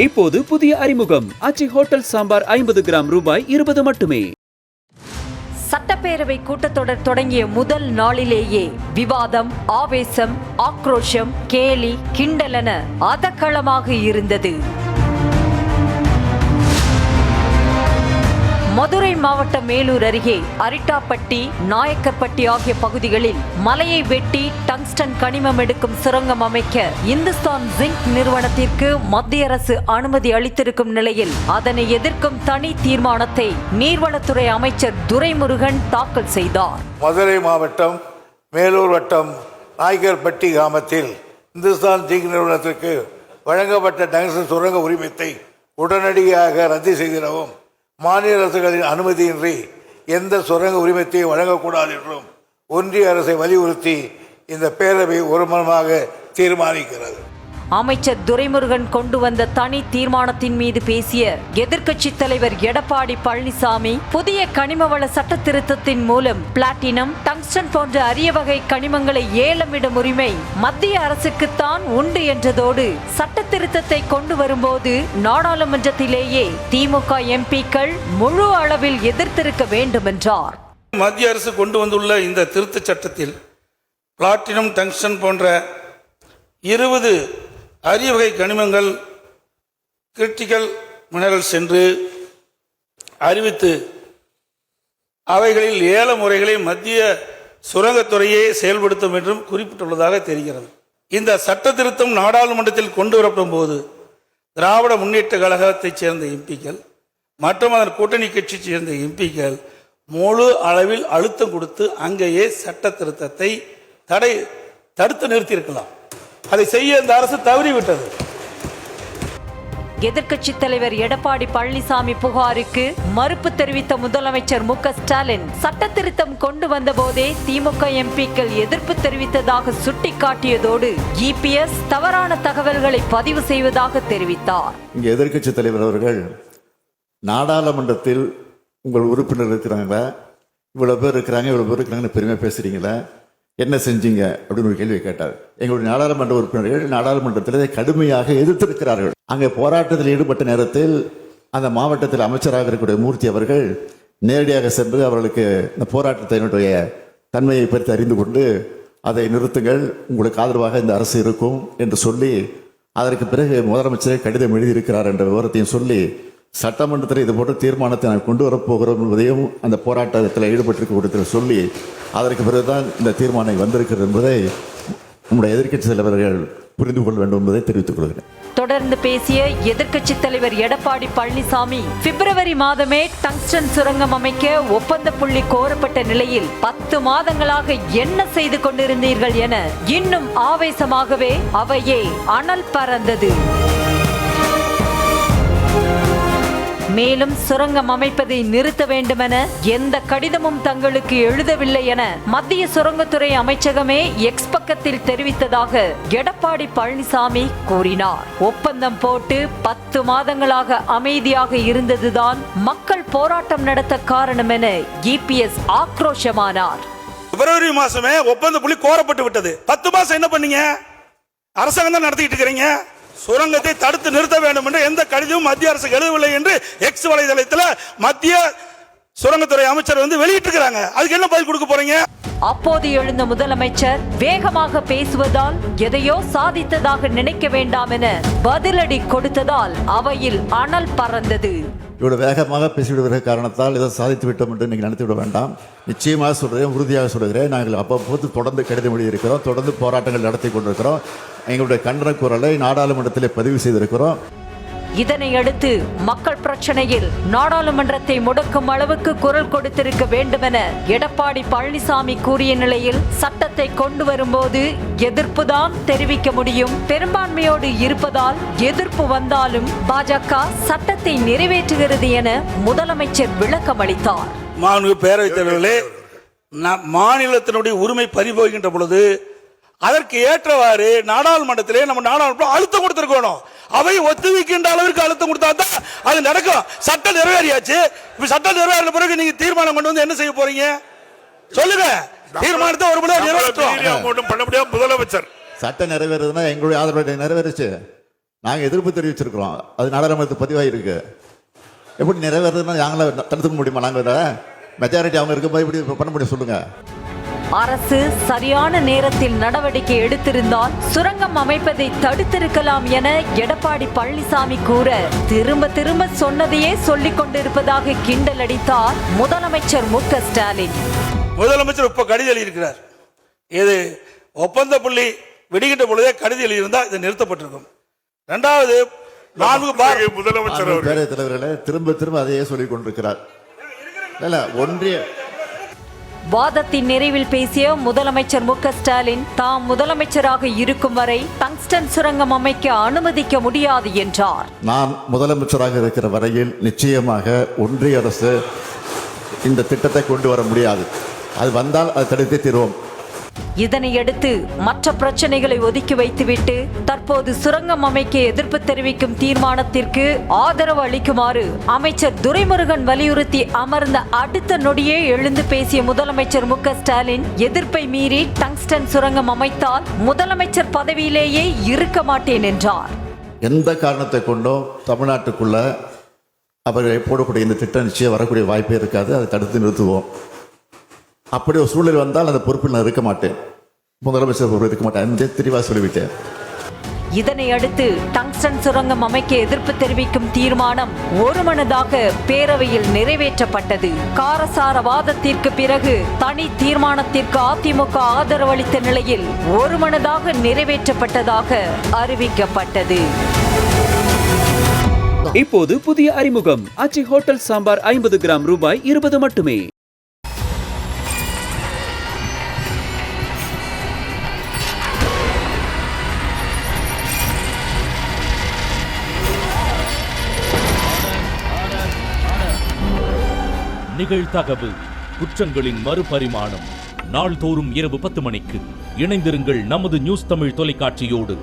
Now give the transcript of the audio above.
இப்போது புதிய அறிமுகம் ஆச்சி ஹோட்டல் சாம்பார் 50 கிராம் ரூபாய் 20 மட்டுமே. சட்டப்பேரவை கூட்டத்தொடர் தொடங்கிய முதல் நாளிலேயே விவாதம், ஆவேசம், ஆக்ரோஷம், கேலி, கிண்டலென அதக்களமாக இருந்தது. மதுரை மாவட்டம் மேலூர் அருகே அரிட்டாப்பட்டி, நாயக்கர்பட்டி ஆகிய பகுதிகளில் மலையை வெட்டி டங்ஸ்டன் கனிமம் எடுக்கும் சுரங்கம் அமைக்க இந்துஸ்தான் ஜிங்க் நிறுவனத்திற்கு மத்திய அரசு அனுமதி அளித்திருக்கும் நிலையில் அதனை எதிர்க்கும் தனி தீர்மானத்தை நீர்வளத்துறை அமைச்சர் துரைமுருகன் தாக்கல் செய்தார். மதுரை மாவட்டம் மேலூர் வட்டம் நாயக்கர்பட்டி கிராமத்தில் இந்துஸ்தான் ஜிங்க் நிறுவனத்திற்கு வழங்கப்பட்ட டங்ஸ்டன் சுரங்க உரிமத்தை உடனடியாக ரத்து செய்திடவும், மாநில அரசுகளின் அனுமதியின்றி எந்த சுரங்க உரிமத்தை வழங்கக்கூடாது என்றும் ஒன்றிய அரசை வலியுறுத்தி இந்த பேரவை ஒருமனமாக தீர்மானிக்கிறது. அமைச்சர் துரைமுருகன் கொண்டு வந்த தனி தீர்மானத்தின் மீது பேசிய எதிர்க்கட்சி தலைவர் எடப்பாடி பழனிசாமி, புதிய கனிமவள சட்ட திருத்தத்தின் மூலம் பிளாட்டினம், டங்ஸ்டன் போன்ற அரிய வகை கனிமங்களை ஏலமிடும் உரிமை மத்திய அரசுக்குத்தான் உண்டு என்றதோடு சட்ட திருத்தத்தை கொண்டு வரும்போது நாடாளுமன்றத்திலேயே திமுக எம்பிக்கள் முழு அளவில் எதிர்த்திருக்க வேண்டும் என்றார். மத்திய அரசு கொண்டு வந்துள்ள இந்த திருத்த சட்டத்தில் பிளாட்டினம், டங்ஸ்டன் போன்ற 20 அரிய வகை கனிமங்கள் கிரிட்டிக்கல் மினரல்ஸ் என்று அறிவித்து அவைகளில் ஏல முறைகளை மத்திய சுரங்கத்துறையே செயல்படுத்தும் என்றும் குறிப்பிட்டுள்ளதாக தெரிகிறது. இந்த சட்ட திருத்தம் நாடாளுமன்றத்தில் கொண்டு வரப்படும் போது திராவிட முன்னேற்ற கழகத்தைச் சேர்ந்த எம்பிக்கள் மற்றும் அதன் கூட்டணி கட்சியைச் சேர்ந்த எம்பிக்கள் முழு அளவில் அழுத்தம் கொடுத்து அங்கேயே சட்ட திருத்தத்தை தடுத்து நிறுத்தியிருக்கலாம். அதை செய்ய இந்த அரசு தவறிவிட்டது. எதிர்க்கட்சி தலைவர் எடப்பாடி பழனிசாமி புகாருக்கு மறுப்பு தெரிவித்த முதலமைச்சர் மு.க. ஸ்டாலின், சட்ட திருத்தம் கொண்டு வந்த போதே திமுக எம்பிக்கள் எதிர்ப்பு தெரிவித்ததாக சுட்டிக்காட்டியதோடு இபிஎஸ் தவறான தகவல்களை பதிவு செய்வதாக தெரிவித்தார். இங்கே எதிர்க்கட்சி தலைவர் அவர்கள், நாடாளுமன்றத்தில் உங்கள் உறுப்பினர் இருக்கிறாங்களா, இவ்வளவு பேர் இருக்கிறாங்கன்னு பெருமையாக பேசுறீங்களா, என்ன செஞ்சீங்க அப்படின்னு ஒரு கேள்வியை கேட்டார். எங்களுடைய நாடாளுமன்ற உறுப்பினர்கள் நாடாளுமன்றத்தில் கடுமையாக எதிர்த்திருக்கிறார்கள். அங்கே போராட்டத்தில் ஈடுபட்ட நேரத்தில் அந்த மாவட்டத்தில் அமைச்சராக இருக்கக்கூடிய மூர்த்தி அவர்கள் நேரடியாக சென்று அவர்களுக்கு இந்த போராட்டத்தினுடைய தன்மையை பற்றி அறிந்து கொண்டு அதை நிறுத்துங்கள், உங்களுக்கு ஆதரவாக இந்த அரசு இருக்கும் என்று சொல்லி அதற்கு பிறகு முதலமைச்சரை கடிதம் எழுதியிருக்கிறார் என்ற விவரத்தையும் சொல்லி சட்டமன்றத்தில் இது போன்ற தீர்மானத்தை நான் கொண்டு வரப்போகிறோம் என்பதையும் அந்த போராட்டத்தில் ஈடுபட்டிருக்க சொல்லி அதற்கு பிறகுதான் இந்த தீர்மானம் வந்திருக்கிறது என்பதை நம்முடைய எதிர்க்கட்சி தலைவர்கள் புரிந்து கொள்ள வேண்டும் என்பதை தெரிவித்துக் கொள்கிறேன். தொடர்ந்து பேசிய எதிர்க்கட்சி தலைவர் எடப்பாடி பழனிசாமி, பிப்ரவரி மாதமே டங்ஸ்டன் சுரங்கம் அமைக்க ஒப்பந்த புள்ளி கோரப்பட்ட நிலையில் 10 மாதங்களாக என்ன செய்து கொண்டிருந்தீர்கள் என இன்னும் ஆவேசமாகவே அவையே அனல் பறந்தது. மேலும் சுரங்கம் அமைப்பதை நிறுத்த வேண்டுமென எந்த கடிதமும் தங்களுக்கு எழுதவில்லை என மத்திய சுரங்கத்துறை அமைச்சகமே எக்ஸ் பக்கத்தில் தெரிவித்ததாக எடப்பாடி பழனிசாமி கூறினார். ஒப்பந்தம் போட்டு 10 மாதங்களாக அமைதியாக இருந்ததுதான் மக்கள் போராட்டம் நடத்த காரணம் என இபிஎஸ் ஆக்ரோஷமானார். பிப்ரவரி மாசமே ஒப்பந்த புள்ளி கோரப்பட்டு விட்டது. 10 மாசம் என்ன பண்ணீங்க? அரசாங்கம் தான் நடத்திட்டு இருக்கிறீங்க. சுரங்கத்தை தடுத்து நிறுத்த வேண்டும் என்று எந்த கடிதமும் மத்திய அரசு எழுதவில்லை என்று எக்ஸ் வலைதளத்தில் மத்திய சுரங்கத்துறை அமைச்சர் வெளியிட்டிருக்கிறாங்க. அதுக்கு என்ன பதில் கொடுக்க போறீங்க? அப்போது எழுந்த முதலமைச்சர், வேகமாக பேசுவதால் எதையோ சாதித்ததாக நினைக்க வேண்டாம் என பதிலடி கொடுத்ததால் அவையில் அனல் பறந்தது. இவ்வளவு வேகமாக பேசிவிடுகிற காரணத்தால் இதை சாதித்து விட்டோம் என்று நீங்கள் நினைத்துவிட வேண்டாம். நிச்சயமாக சொல்கிறேன், உறுதியாக சொல்கிறேன், நாங்கள் அப்போது தொடர்ந்து கடிதம் எழுதியிருக்கிறோம், தொடர்ந்து போராட்டங்கள் நடத்தி கொண்டிருக்கிறோம், எங்களுடைய கண்டன குரலை நாடாளுமன்றத்தில் பதிவு செய்திருக்கிறோம். இதனையடுத்து மக்கள் பிரச்சனையில் நாடாளுமன்றத்தை முடக்கும் அளவுக்கு குரல் கொடுத்திருக்க வேண்டுமென எடப்பாடி பழனிசாமி கூறிய நிலையில் சட்டத்தை கொண்டு வரும்போது எதிர்ப்புதான் தெரிவிக்க முடியும், பெரும்பான்மையோடு இருப்பதால் எதிர்ப்பு வந்தாலும் பாஜக சட்டத்தை நிறைவேற்றுகிறது என முதலமைச்சர் விளக்கம் அளித்தார். பேரவைத் தலைவர்களே, மாநிலத்தினுடைய உரிமை பறிபோகின்ற பொழுது அதற்கு ஏற்றவாறு நாடாளுமன்றத்திலே நம்ம நாடாளுமன்றம் அழுத்தம் கொடுத்திருக்கணும். அவை ஒத்துழைக்கின்ற அளவிற்கு அழுத்தம் கொடுத்தா தான் அது நடக்கும். சட்டம் நிறைவேறியாச்சு. இப்ப சட்டம் நிறைவேறின பிறகு நீங்க தீர்மானம் கொண்டு வந்து என்ன செய்ய போறீங்க சொல்லுங்க. தீர்மானத்தை ஒரு முறை பண்ண முடியாது முதலமைச்சர். சட்டம் நிறைவேறதுன்னா எங்களுடைய ஆதரவு நிறைவேறுச்சு. நாங்கள் எதிர்ப்பு தெரிவிச்சிருக்கிறோம். அது நாடாளுமன்றத்தில் பதிவாயிருக்கு. எப்படி நிறைவேறதுன்னா நாங்கள தடுத்துக்க முடியுமா? நாங்கள் மெஜாரிட்டி அவங்க இருக்கும்போது இப்படி பண்ண முடியும் சொல்லுங்கள். அரசு சரியான நேரத்தில் நடவடிக்கை எடுத்திருந்தால் சுரங்கம் அமைப்பதை தடுத்திருக்கலாம் என எடப்பாடி பழனிசாமி கூற, திரும்ப திரும்ப சொன்னதையே சொல்லிக் கொண்டிருப்பதாக கிண்டல் அடித்தார் முதலமைச்சர் மு.க. ஸ்டாலின். முதலமைச்சர் இப்ப கடிதம் எழுதியிருக்கிறார். இது ஒப்பந்த புள்ளி வெடிக்கின்ற பொழுதே கடிதம் எழுதியிருந்தால் இது நிறுத்தப்பட்டிருக்கும். இரண்டாவது, முதலமைச்சர் பேரவைத் தலைவர்களே திரும்ப திரும்ப அதையே சொல்லிக் கொண்டிருக்கிறார். இல்ல ஒன்றிய வாதத்தின் நிறைவில் பேசிய முதலமைச்சர் மு.க. ஸ்டாலின், தாம் முதலமைச்சராக இருக்கும் வரை டங்ஸ்டன் சுரங்கம் அமைக்க அனுமதிக்க முடியாது என்றார். நான் முதலமைச்சராக இருக்கிற வரையில் நிச்சயமாக ஒன்றிய அரசு இந்த திட்டத்தை கொண்டு வர முடியாது. அது வந்தால் அதை தடுத்தே தீர்வோம். இதனையடுத்து மற்ற பிரச்சனைகளை ஒதுக்கி வைத்துவிட்டு தற்போது சுரங்கம் அமைக்க எதிர்ப்பு தெரிவிக்கும் தீர்மானத்திற்கு ஆதரவு அளிக்குமாறு அமைச்சர் துரைமுருகன் வலியுறுத்தி அமர்ந்த அடுத்த நொடியே எழுந்து பேசிய முதலமைச்சர் மு.க. ஸ்டாலின், எதிர்ப்பை மீறி டங்ஸ்டன் சுரங்கம் அமைத்தால் முதலமைச்சர் பதவியிலேயே இருக்க மாட்டேன் என்றார். எந்த காரணத்தை கொண்டும் தமிழ்நாட்டுக்குள்ள அவர்கள் போடக்கூடிய இந்த திட்டம் நிச்சயம் வரக்கூடிய வாய்ப்பே இருக்காது. அதை தடுத்து நிறுத்துவோம். அப்படி ஒரு சூழல் வந்தால் அந்த பொறுப்பில் நான் இருக்க மாட்டேன். முதலமைச்சர் பொறுப்பு இருக்க மாட்டேன். தெளிவாக சொல்லிவிட்டேன். இதனை அடுத்து டங்ஸ்டன் சுரங்கம் அமைக்க எதிர்ப்பு தெரிவிக்கும் தீர்மானம் ஒருமனதாக பேரவையில் நிறைவேற்றப்பட்டது. காரசார வாதத்திற்கு பிறகு தனி தீர்மானத்திற்கு அதிமுக ஆதரவளித்த நிலையில் ஒருமனதாக நிறைவேற்றப்பட்டதாக அறிவிக்கப்பட்டது. இப்போது புதிய அறிமுகம் ஆச்சி ஹோட்டல் சாம்பார் 50 கிராம் ரூபாய் 20 மட்டுமே. நிகழ்தகவு குற்றங்களின் மறுபரிமாணம். நாள்தோறும் இரவு 10 மணிக்கு இணைந்திருங்கள் நமது நியூஸ் தமிழ் தொலைக்காட்சியோடு.